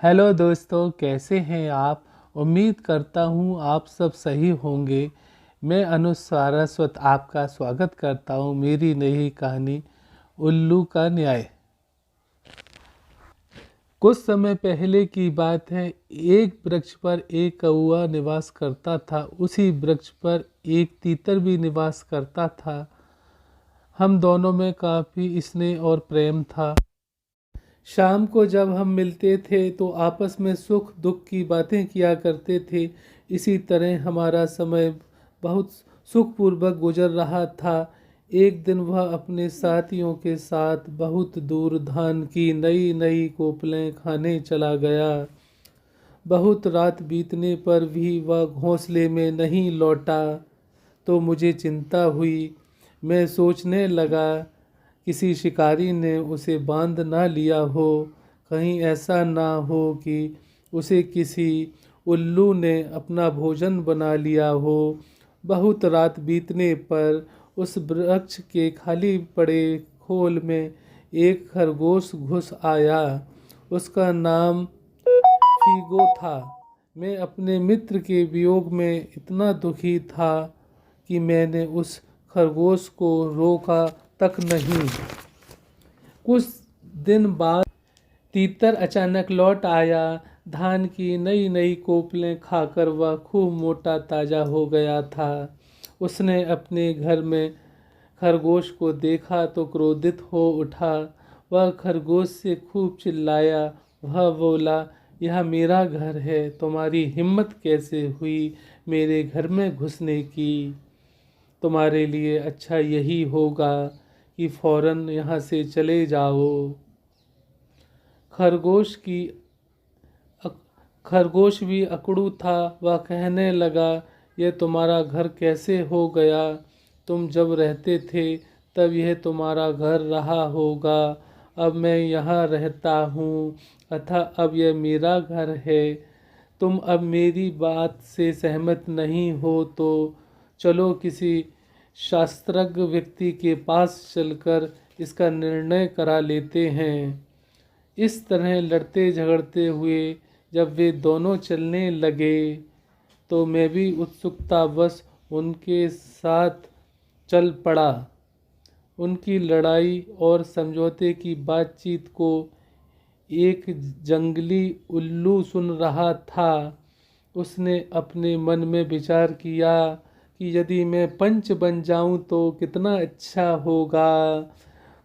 Hello दोस्तों, कैसे हैं आप। उम्मीद करता हूँ आप सब सही होंगे। मैं अनुज सारस्वत आपका स्वागत करता हूँ मेरी नई कहानी उल्लू का न्याय। कुछ समय पहले की बात है। एक वृक्ष पर एक कौआ निवास करता था। उसी वृक्ष पर एक तीतर भी निवास करता था। हम दोनों में काफ़ी स्नेह और प्रेम था। शाम को जब हम मिलते थे तो आपस में सुख दुख की बातें किया करते थे। इसी तरह हमारा समय बहुत सुखपूर्वक गुजर रहा था। एक दिन वह अपने साथियों के साथ बहुत दूर धान की नई नई कोपलें खाने चला गया। बहुत रात बीतने पर भी वह घोंसले में नहीं लौटा तो मुझे चिंता हुई। मैं सोचने लगा किसी शिकारी ने उसे बांध ना लिया हो। कहीं ऐसा ना हो कि उसे किसी उल्लू ने अपना भोजन बना लिया हो। बहुत रात बीतने पर उस वृक्ष के खाली पड़े खोल में एक खरगोश घुस आया। उसका नाम फीगो था। मैं अपने मित्र के वियोग में इतना दुखी था कि मैंने उस खरगोश को रोका तक नहीं। कुछ दिन बाद तीतर अचानक लौट आया। धान की नई नई कोपलें खाकर वह खूब मोटा ताजा हो गया था। उसने अपने घर में खरगोश को देखा तो क्रोधित हो उठा। वह खरगोश से खूब चिल्लाया। वह बोला, यह मेरा घर है, तुम्हारी हिम्मत कैसे हुई मेरे घर में घुसने की। तुम्हारे लिए अच्छा यही होगा कि फौरन यहाँ से चले जाओ। खरगोश की खरगोश भी अकड़ू था। वह कहने लगा, यह तुम्हारा घर कैसे हो गया। तुम जब रहते थे तब यह तुम्हारा घर रहा होगा। अब मैं यहाँ रहता हूँ अतः अब यह मेरा घर है। तुम अब मेरी बात से सहमत नहीं हो तो चलो किसी शास्त्रज्ञ व्यक्ति के पास चलकर इसका निर्णय करा लेते हैं। इस तरह लड़ते झगड़ते हुए जब वे दोनों चलने लगे तो मैं भी उत्सुकतावश उनके साथ चल पड़ा। उनकी लड़ाई और समझौते की बातचीत को एक जंगली उल्लू सुन रहा था। उसने अपने मन में विचार किया कि यदि मैं पंच बन जाऊं तो कितना अच्छा होगा।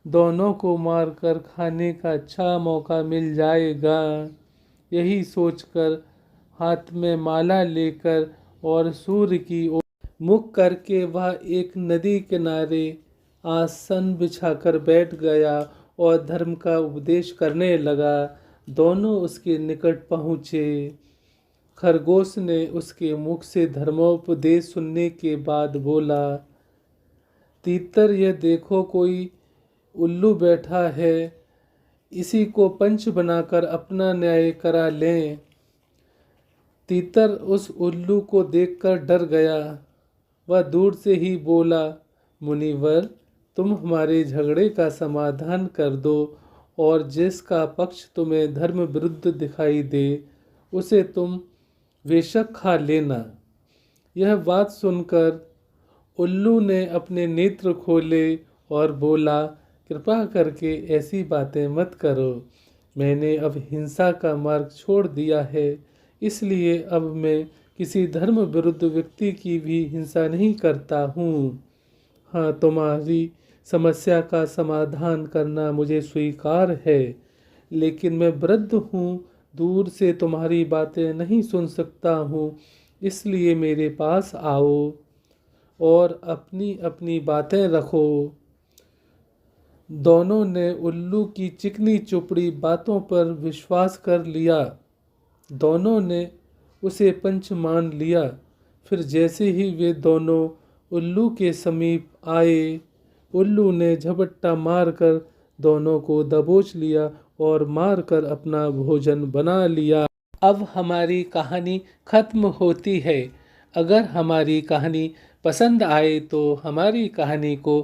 दोनों को मारकर खाने का अच्छा मौका मिल जाएगा। यही सोचकर हाथ में माला लेकर और सूर्य की ओर मुख करके वह एक नदी किनारे आसन बिछाकर बैठ गया और धर्म का उपदेश करने लगा। दोनों उसके निकट पहुँचे। खरगोश ने उसके मुख से धर्मोपदेश सुनने के बाद बोला, तीतर, यह देखो कोई उल्लू बैठा है। इसी को पंच बनाकर अपना न्याय करा लें। तीतर उस उल्लू को देखकर डर गया। वह दूर से ही बोला, मुनिवर, तुम हमारे झगड़े का समाधान कर दो और जिसका पक्ष तुम्हें धर्म विरुद्ध दिखाई दे उसे तुम बेशक खा लेना। यह बात सुनकर उल्लू ने अपने नेत्र खोले और बोला, कृपा करके ऐसी बातें मत करो। मैंने अब हिंसा का मार्ग छोड़ दिया है, इसलिए अब मैं किसी धर्म विरुद्ध व्यक्ति की भी हिंसा नहीं करता हूँ। हाँ, तुम्हारी समस्या का समाधान करना मुझे स्वीकार है, लेकिन मैं वृद्ध हूँ, दूर से तुम्हारी बातें नहीं सुन सकता हूँ। इसलिए मेरे पास आओ और अपनी अपनी बातें रखो। दोनों ने उल्लू की चिकनी चुपड़ी बातों पर विश्वास कर लिया। दोनों ने उसे पंच मान लिया। फिर जैसे ही वे दोनों उल्लू के समीप आए, उल्लू ने झपट्टा मारकर दोनों को दबोच लिया और मारकर अपना भोजन बना लिया। अब हमारी कहानी खत्म होती है। अगर हमारी कहानी पसंद आए तो हमारी कहानी को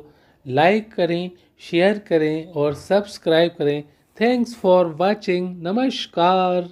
लाइक करें, शेयर करें और सब्सक्राइब करें। Thanks for watching. नमस्कार।